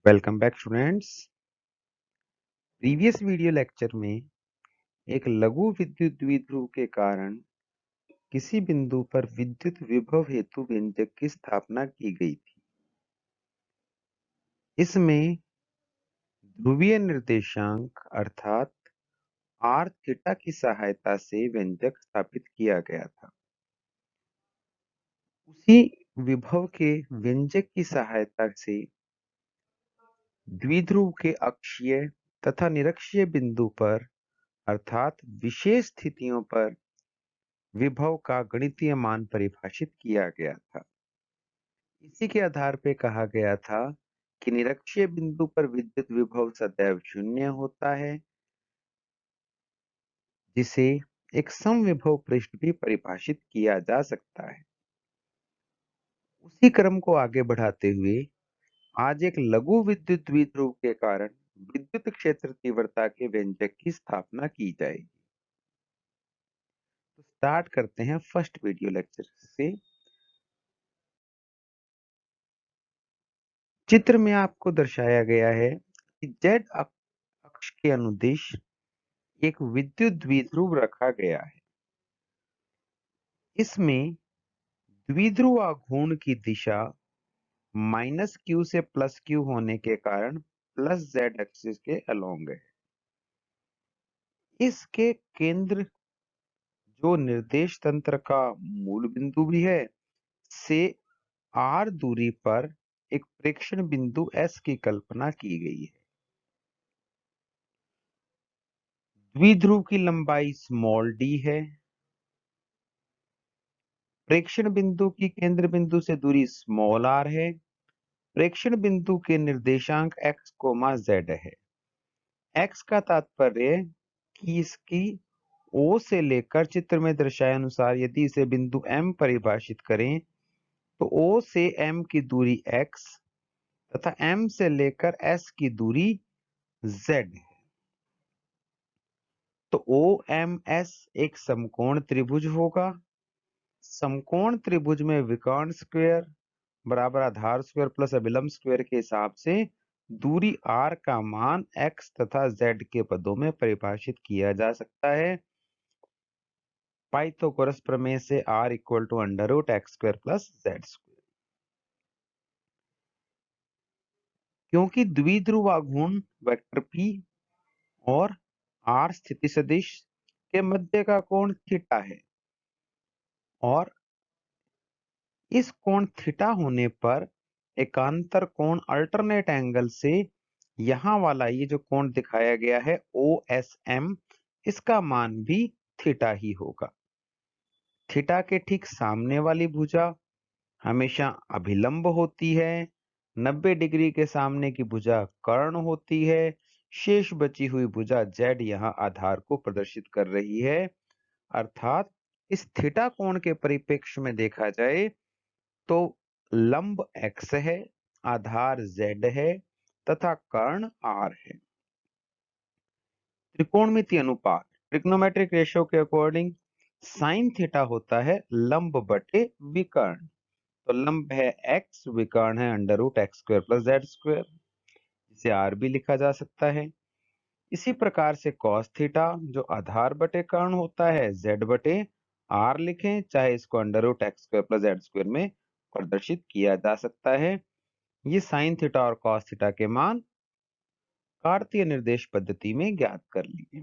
Welcome back students. Previous video lecture में एक लघु विद्युत द्विध्रुव के कारण किसी बिंदु पर विद्युत विभव हेतु व्यंजक की स्थापना की गई थी। इसमें ध्रुवीय निर्देशांक अर्थात आर थीटा की सहायता से व्यंजक स्थापित किया गया था। उसी विभव के व्यंजक की सहायता से द्विध्रुव के अक्षीय तथा निरक्षीय बिंदु पर अर्थात विशेष स्थितियों पर विभव का गणितीय मान परिभाषित किया गया था। इसी के आधार पर कहा गया था कि निरक्षीय बिंदु पर विद्युत विभव सदैव शून्य होता है, जिसे एक समविभव पृष्ठ भी परिभाषित किया जा सकता है। उसी क्रम को आगे बढ़ाते हुए आज एक लघु विद्युत द्विध्रुव के कारण विद्युत क्षेत्र तीव्रता के व्यंजक की स्थापना की जाएगी। तो स्टार्ट करते हैं फर्स्ट वीडियो लेक्चर से। चित्र में आपको दर्शाया गया है कि जेड अक्ष के अनुदिश एक विद्युत द्विध्रुव रखा गया है। इसमें द्विध्रुव आघूर्ण की दिशा -q से +q होने के कारण प्लस जेड एक्सिस के अलोंग है। इसके केंद्र जो निर्देश तंत्र का मूल बिंदु भी है से r दूरी पर एक प्रेक्षण बिंदु S की कल्पना की गई है। द्विध्रुव की लंबाई d है। प्रेक्षण बिंदु की केंद्र बिंदु से दूरी r है। प्रेक्षण बिंदु के निर्देशांक x, z है। x का तात्पर्य कि इसकी O से लेकर चित्र में दर्शाए अनुसार यदि इसे बिंदु M परिभाषित करें तो O से M की दूरी x तथा M से लेकर S की दूरी z है। तो OMS एक समकोण त्रिभुज होगा। समकोण त्रिभुज में विकर्ण स्क्वायर बराबर आधार स्क्वायर प्लस अभिलंब स्क्वायर के हिसाब से दूरी r का मान x तथा z के पदों में परिभाषित किया जा सकता है। पाइथागोरस प्रमेय से r equal to √x² plus z²। क्योंकि द्विध्रुव आघूर्ण वेक्टर p और r स्थिति सदिश के मध्य का कोण थीटा है और इस कोण थीटा होने पर एकांतर कोण अल्टरनेट एंगल से यहां वाला ये जो कोण दिखाया गया है OSM, इसका मान भी थीटा ही होगा। थीटा के ठीक सामने वाली भुजा हमेशा अभिलंब होती है। 90 डिग्री के सामने की भुजा कर्ण होती है। शेष बची हुई भुजा Z यहाँ आधार को प्रदर्शित कर रही है। अर्थात इस थीटा कोण के परिप्रेक्ष्य में देखा जाए तो लंब x है, आधार z है तथा कर्ण r है। त्रिकोणमिति अनुपात ट्रिग्नोमेट्रिक रेशियो के अकॉर्डिंग साइन थीटा होता है लंब बटे विकर्ण। तो लंब है x, विकर्ण है √x² प्लस z², जिसे r भी लिखा जा सकता है। इसी प्रकार से cos थीटा जो आधार बटे कर्ण होता है z बटे r लिखें, चाहे इसको √x² प्लस z² में प्रदर्शित किया जा सकता है। ये साइन थीटा और कॉस थीटा के मान कार्तीय निर्देश पद्धति में ज्ञात कर लिए।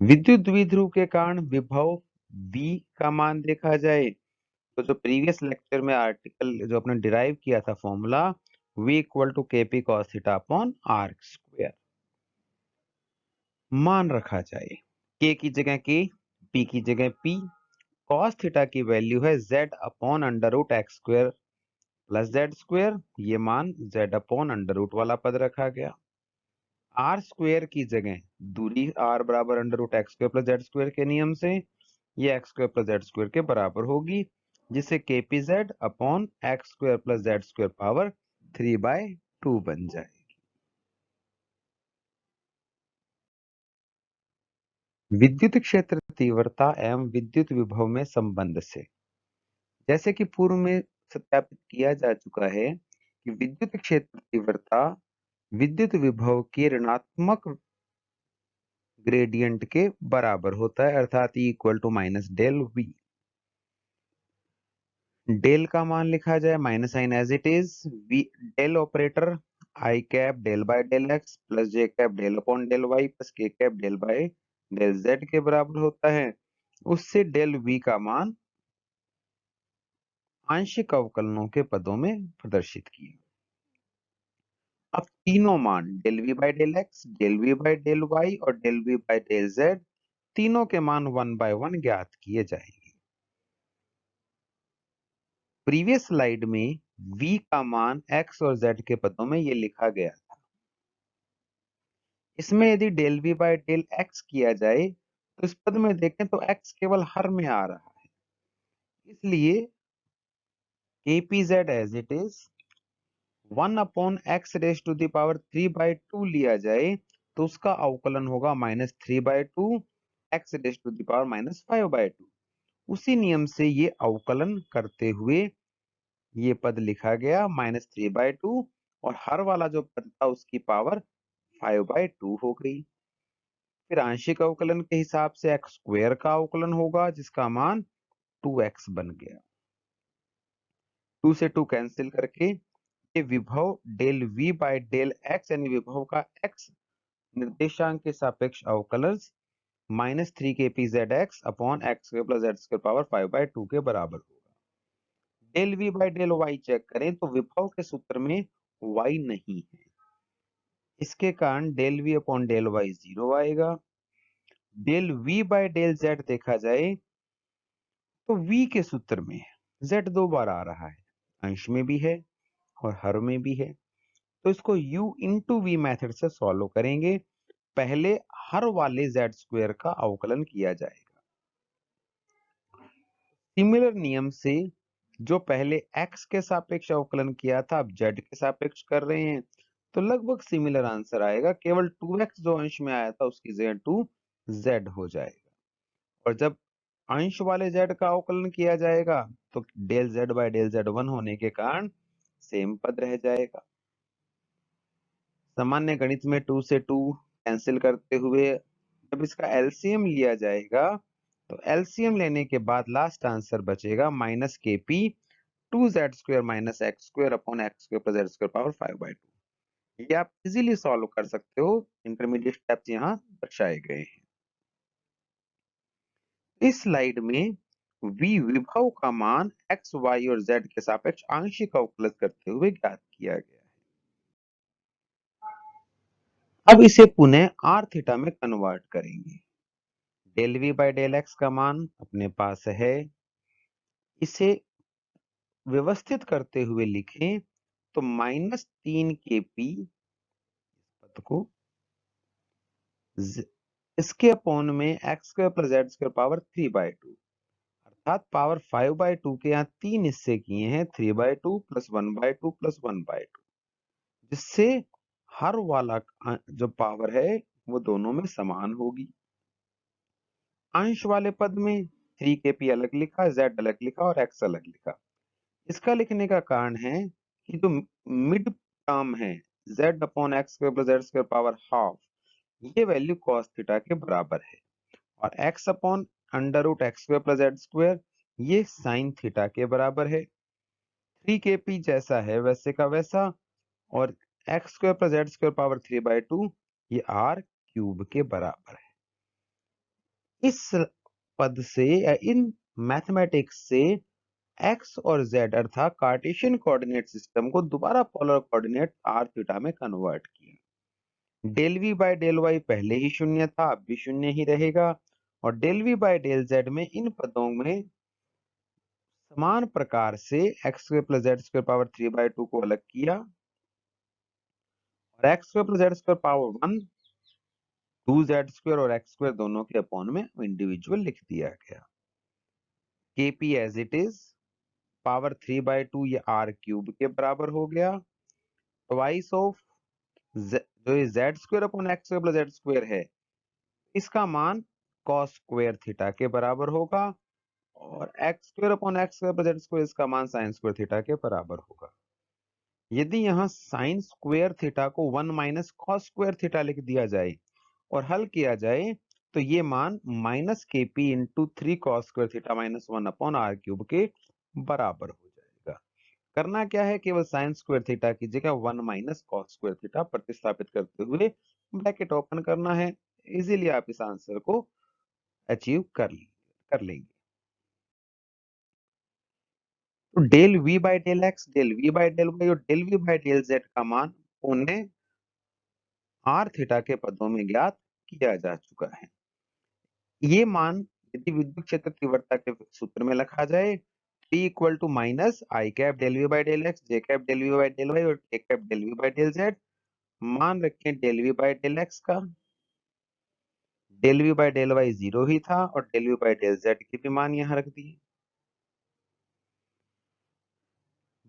विद्युत द्विध्रुव के कारण विभव V का मान देखा जाए तो जो प्रीवियस लेक्चर में आर्टिकल जो अपने डिराइव किया था formula V equal to KP cos theta upon r², मान रखा जाए K की जगह K, P की जगह P, cos थीटा की वैल्यू है Z upon √x² plus z², ये मान z अपॉन √ वाला पद रखा गया। r² की जगह दूरी r बराबर √x² प्लस z² के नियम से ये x² प्लस z² के बराबर होगी, जिससे kpz upon x² plus z² power 3/2 बन जाएगी। विद्युत क्षेत्र तीव्रता एवं विद्युत विभव में संबंध से जैसे कि पूर्व में सत्यापित किया जा चुका है कि विद्युत क्षेत्र तीव्रता विद्युत विभव के ऋणात्मक ग्रेडियंट के बराबर होता है, अर्थात E equal to minus del V। Del का मान लिखा जाए minus sign as it is, V del operator I cap del by del x plus J cap del upon del y plus K cap del by del z के बराबर होता है। उससे del we का मान आंशिक अवकलनों के पदों में प्रदर्शित किया। अब तीनों मान del we by del x, del we by del y और del we by del z तीनों के मान 1 बाय 1 ज्ञात किए जाएंगे। प्रीवियस स्लाइड में v का मान x और z के पदों में ये लिखा गया था। इसमें यदि del we by del x किया जाए तो इस पद में देखें तो x केवल हर में आ रहा है, इसलिए kpz as it is 1 upon x raise to the power 3 by 2 लिया जाए तो उसका अवकलन होगा minus 3 by 2 x raise to the power minus 5 by 2। उसी नियम से ये अवकलन करते हुए ये पद लिखा गया माइनस 3 बाय 2 और हर वाला जो पद था उसकी पावर 5 बाय 2 हो गई। फिर आंशिक अवकलन के हिसाब से एक्स स्क्वायर का अवकलन होगा जिसका मान 2x बन गया। 2 से 2 कैंसिल करके ये विभव del v by del x यानी विभव का x निर्देशांक के सापेक्ष अवकलन minus 3 K P Z X upon x square plus z square power 5 by 2 के बराबर होगा। Del v by del y check करें तो विभव के सूत्र में y नहीं है, इसके कारण del v upon del y 0 आएगा। Del v by del z देखा जाए तो v के सूत्र में z 2 बार आ रहा है, अंश में भी है और हर में भी है, तो इसको u इंटू वी मेथड से सॉल्व करेंगे। पहले हर वाले z स्क्वायर का अवकलन किया जाएगा। सिमिलर नियम से जो पहले x के सापेक्ष अवकलन किया था अब z के सापेक्ष कर रहे हैं तो लगभग सिमिलर आंसर आएगा, केवल 2x जो अंश में आया था उसकी जगह 2z हो जाएगा। और जब अंश वाले z का अवकलन किया जाएगा तो del z by del z 1 होने के कारण सेम पद रह जाएगा। सामान्य गणित में 2 से 2 कैंसिल करते हुए जब इसका एलसीएम लिया जाएगा तो एलसीएम लेने के बाद लास्ट आंसर बचेगा माइनस के P 2z square minus x square upon x square plus z square power 5 by 2। ये आप इजीली सॉल्व कर सकते हो, इंटरमीडिएट स्टेप्स यहाँ दर्शाए गए हैं। इस स्लाइड में v विभव का मान x, y और z के सापेक्ष आंशिक अवकलन करते हुए ज्ञात किया गया है। अब इसे पुनः r थीटा में कन्वर्ट करेंगे। Del v by del x का मान अपने पास है, इसे व्यवस्थित करते हुए लिखें तो माइनस 3 के पी पद को इसके अपॉन में x square plus z square power 3 by 2 अर्थात पावर 5 बाय 2 के यहाँ 3 हिस्से किए हैं, 3 by 2 plus 1 by 2 plus 1 by 2, जिससे हर वाला जो पावर है वो दोनों में समान होगी। अंश वाले पद में 3 के पी अलग लिखा, z अलग लिखा और x अलग लिखा। इसका लिखने का कारण है कि जो मिड टर्म है z upon x square plus z square power half, ये वैल्यू cos थीटा के बराबर है और x upon under root x square plus z square ये साइन थीटा के बराबर है। 3 के पी जैसा है वैसे का वैसा और x square plus z square power 3 by 2 ये r क्यूब के बराबर है। इस पद से या इन मैथमेटिक्स से x और z अर्थात कार्टेशियन कोऑर्डिनेट सिस्टम को दोबारा पोलर कोऑर्डिनेट r थीटा में कन्वर्ट किया। Del v by del y पहले ही शून्य था, अब भी शून्य ही रहेगा और del v by del z में इन पदों में समान प्रकार से x square plus z square power 3 by 2 को अलग किया और x square plus z square power 1 2z square और एक्स स्क्वायर दोनों के अपॉन में इंडिविजुअल लिख दिया गया। kp as it is power 3 by 2 ये r क्यूब के बराबर हो गया, ट्वाइस ऑफ जो ये Z square upon x square plus z square है इसका मान cos स्क्वायर थीटा के बराबर होगा और x square upon x square plus z square इसका मान साइन स्क्वायर थीटा के बराबर होगा। यदि यहाँ साइन स्क्वायर थीटा को 1 माइनस कॉस स्क्वायर थीटा लिख दिया जाए और हल किया जाए तो ये मान माइनस के p into 3 cos square theta minus 1 upon r cube के बराबर हो जाएगा। करना क्या है, केवल साइन स्क्वायर थीटा की जगह 1 माइनस कॉस स्क्वायर थीटा प्रतिस्थापित करते हुए ब्रैकेट ओपन करना है। इजीली आप इस आंसर को अचीव कर लेंगे। तो del V by del x, del V by del y और del V by del z का मान उन्हें आर थीटा के पदों में ज्ञात किया जा चुका है। ये मान यदि विद्युत क्षेत्र तीव्रता के सूत्र में लिखा जाए, P equal to minus I cap del V by del x, J cap del V by del y और K cap del V by del z. मान रखें del V by del x का, del V by del y 0 ही था और del V by del z की भी मान यहाँ रख दी।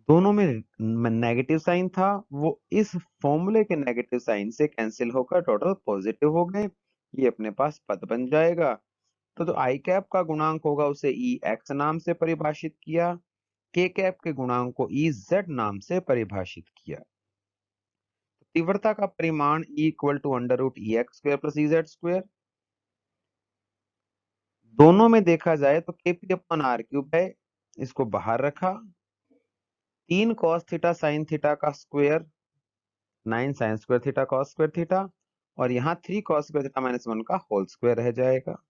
दोनों में नेगेटिव साइन था, वो इस फॉर्मूले के नेगेटिव साइन से कैंसिल होकर टोटल पॉजिटिव हो गए। ये अपने पास पद बन जाएगा। तो आई कैप का गुणांक होगा उसे ई एक्स नाम से परिभाषित किया, के कैप के गुणांक को ई जेड नाम से परिभाषित किया। तीव्रता का परिमाण E equal to under root E x square plus E z square. दोनों में देखा जाए तो केपी अपॉन आर क्यूब है, इसको बाहर रखा। 3 कॉस थीटा साइन थीटा का square 9 sine square theta cos square theta और यहाँ 3 कॉस स्क्वायर थीटा माइनस 1 का होल स्क्वायर रह जाएगा।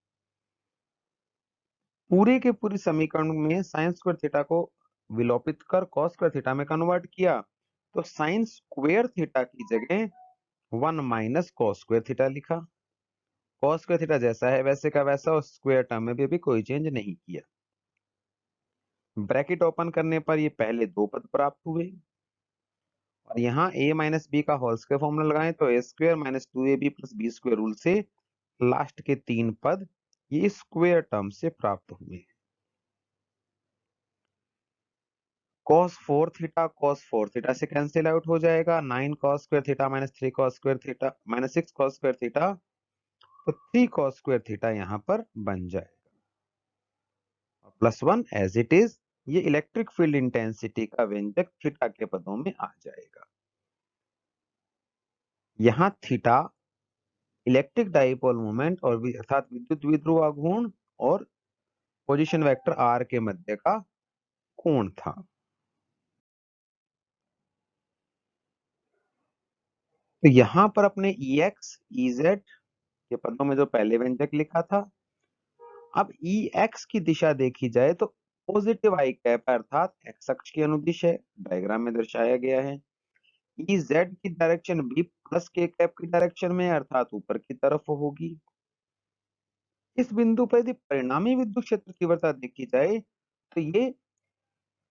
पूरे के पूरे समीकरण में साइन स्क्वायर थीटा को विलोपित कर कॉस स्क्वायर थीटा में कन्वर्ट किया तो साइन स्क्वायर थीटा की जगह 1 माइनस कॉस स्क्वायर थीटा लिखा। कॉस स्क्वायर थीटा जैसा है वैसे का वैसा और स्क्वायर टर्म में भी कोई चेंज नहीं किया। ब्रैकेट ओपन करने पर ये पहले दो पद प्राप्त हुए और यहाँ a माइनस बी का होल स्क्वायर फॉर्मूला लगाएं तो a square minus 2ab plus b square rule से लास्ट के 3 पद ये स्क्वायर टर्म से प्राप्त हुए। cos 4 थीटा से कैंसिल आउट हो जाएगा। 9 cos square theta minus 3 cos square theta minus 6 cos square theta, तो 3 cos स्क्वायर थीटा यहाँ पर बन जाएगा प्लस 1 एज इट इज। ये इलेक्ट्रिक फील्ड इंटेंसिटी का व्यंजक थीटा के पदों में आ जाएगा। यहाँ थीटा इलेक्ट्रिक डाइपोल मोमेंट और अर्थात विद्युत द्विध्रुव आघूर्ण और पोजीशन वेक्टर आर के मध्य का कोण था। तो यहां पर अपने ई एक्स ई जेड के पदों में जो पहले व्यंजक लिखा था, अब ई एक्स की दिशा देखी जाए तो पॉजिटिव आई कैप अर्थात एक्स अक्ष की अनुदिश है, डायग्राम में दर्शाया गया है। ई जेड की डायरेक्शन भी प्लस के कैप की डायरेक्शन में अर्थात ऊपर की तरफ होगी। इस बिंदु पर यदि परिणामी विद्युत क्षेत्र तीव्रता देखी जाए तो ये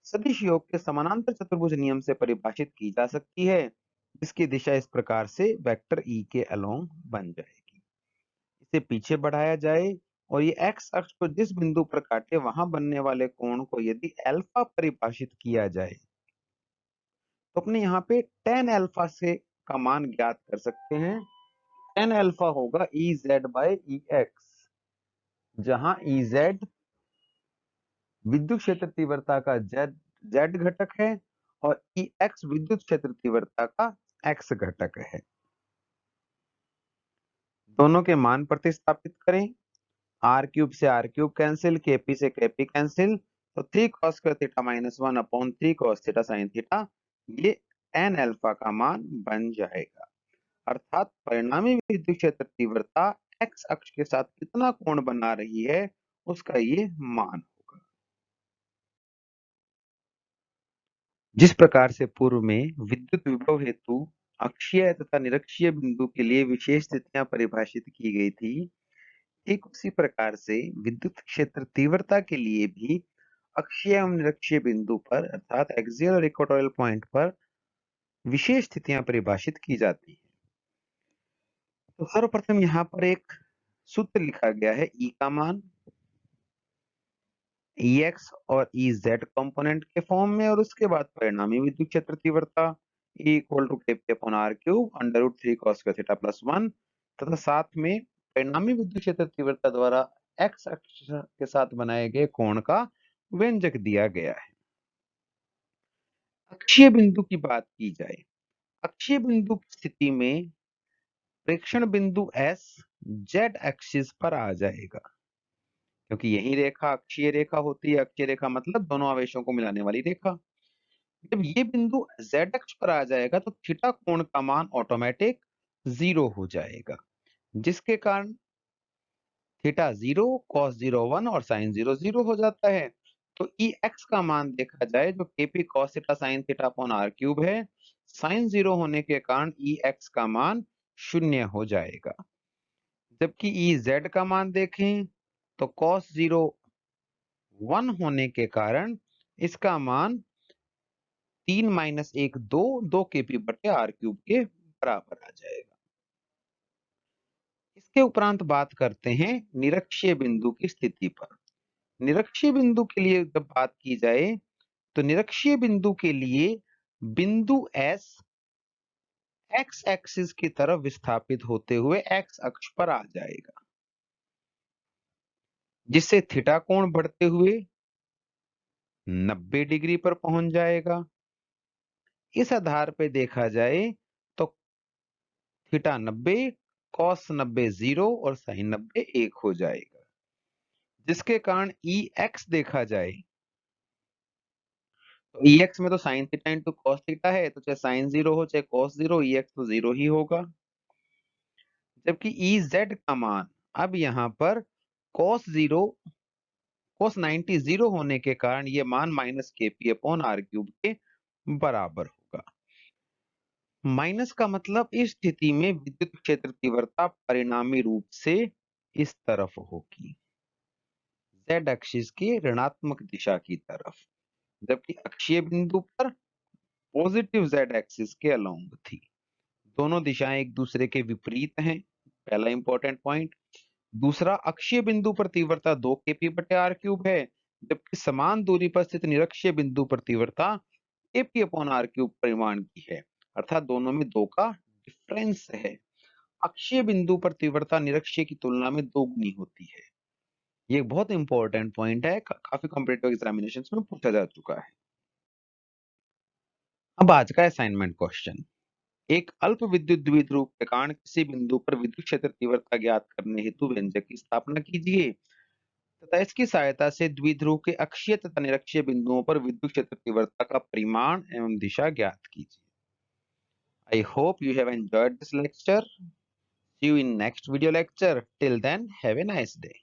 सदिश योग के समानांतर चतुर्भुज नियम से परिभाषित की जा सकती है, जिसकी दिशा इस प्रकार से वेक्टर ई के अलोंग बन जाएगी। इसे पीछे बढ़ाया जाए और ये एक्स अक्ष को जिस बिंदु पर काटे वहां बनने वाले कोण को यदि अल्फा परिभाषित किया जाए तो अपने यहाँ पे tan अल्फा से का मान ज्ञात कर सकते हैं। tan अल्फा होगा E Z by E x, जहां ई जेड विद्युत क्षेत्र तीव्रता का जेड घटक है और ई एक्स विद्युत क्षेत्र तीव्रता का एक्स घटक है। दोनों के मान प्रतिस्थापित करें, आर क्यूब से आर क्यूब कैंसिल, केपी से केपी कैंसिल, तो 3 cos square theta minus 1 upon 3 cos theta sine theta, ये tan अल्फा का मान बन जाएगा। अर्थात परिणामी विद्युत क्षेत्र तीव्रता एक्स अक्ष के साथ कितना कोण बना रही है उसका ये मान होगा। जिस प्रकार से पूर्व में विद्युत विभव हेतु अक्षीय तथा निरक्षीय बिंदु के लिए विशेष स्थितियां परिभाषित की गई थी, ठीक उसी प्रकार से विद्युत क्षेत्र तीव्रता के लिए भी अक्षीय एवं निरक्षीय बिंदु पर अर्थात एक्सियल और इक्वेटोरियल पॉइंट पर विशेष स्थितियां परिभाषित की जाती है। तो सर्वप्रथम यहाँ पर एक सूत्र लिखा गया है ई का मान ई एक्स और ई जेड कंपोनेंट के फॉर्म में और उसके बाद परिणामी विद्युत क्षेत्र तीव्रता E equal to k p upon r cube under root 3 cos square theta plus 1 तथा साथ में परिणामी विद्युत क्षेत्र तीव्रता द्वारा एक्स अक्ष के साथ बनाए गए कोण का व्यंजक दिया गया है। अक्षीय बिंदु की बात की जाए, अक्षीय बिंदु की स्थिति में प्रेक्षण बिंदु S Z एक्सिस पर आ जाएगा, क्योंकि यही रेखा अक्षीय रेखा होती है। अक्षीय रेखा मतलब दोनों आवेशों को मिलाने वाली रेखा। जब ये बिंदु Z अक्ष पर आ जाएगा तो थीटा कोण का मान ऑटोमेटिक 0 हो जाएगा, जिसके कारण थीटा 0, कॉस 0 1 और साइन 0 0 हो जाता है। तो ई एक्स का मान देखा जाए जो k p cos theta sine theta upon r cube है, साइन 0 होने के कारण ई एक्स का मान 0 हो जाएगा। जबकि ई जेड का मान देखें तो कॉस 0 1 होने के कारण इसका मान 3 माइनस 1 2 केपी बटे आर क्यूब के बराबर आ जाएगा। इसके उपरांत बात करते हैं निरक्षीय बिंदु की स्थिति पर। निरक्षीय बिंदु के लिए जब बात की जाए तो निरक्षीय बिंदु के लिए बिंदु S एक्स एक्सिस की तरफ विस्थापित होते हुए एक्स अक्ष पर आ जाएगा, जिससे थीटा कोण बढ़ते हुए 90 डिग्री पर पहुंच जाएगा। इस आधार पर देखा जाए तो थीटा 90, कॉस 90 0 और साइन 90 1 हो जाएगा, जिसके कारण ई एक्स देखा जाए तो ई एक्स में तो sine theta into cos theta है, तो चाहे साइन 0 हो चाहे कॉस 0, ई एक्स तो 0 ही होगा। जबकि ई जेड का मान अब यहां पर कॉस 0 cos 90 0 होने के कारण ये मान माइनस के पी अपॉन आर क्यूब के बराबर होगा। माइनस का मतलब इस स्थिति में विद्युत क्षेत्र तीव्रता परिणामी रूप से इस तरफ होगी, z एक्सिस की ऋणात्मक दिशा की तरफ, जबकि अक्षीय बिंदु पर पॉजिटिव z एक्सिस के अलोंग थी। दोनों दिशाएं एक दूसरे के विपरीत हैं, पहला इंपॉर्टेंट पॉइंट। दूसरा, अक्षीय बिंदु पर तीव्रता 2 केपी बटे आर क्यूब है, जबकि समान दूरी पर स्थित निरक्षीय बिंदु पर तीव्रता केपी अपॉन आर क्यूब परिमाण की है, अर्थात दोनों में 2 का डिफरेंस है। अक्षीय बिंदु पर तीव्रता निरक्षीय की तुलना में 2 गुनी होती है। ये बहुत इंपॉर्टेंट पॉइंट है, काफी कॉम्पिटिटिव एग्जामिनेशंस में पूछा जा चुका है। अब आज का असाइनमेंट क्वेश्चन, एक अल्प विद्युत द्विध्रुव के कारण किसी बिंदु पर विद्युत क्षेत्र तीव्रता ज्ञात करने हेतु व्यंजक की स्थापना कीजिए तथा इसकी सहायता से द्विध्रुव के अक्षीय तथा निरक्षीय बिंदुओं पर विद्युत क्षेत्र तीव्रता का परिमाण एवं दिशा ज्ञात कीजिए। I hope you have enjoyed this lecture. See you in next video lecture. Till then, have a nice day.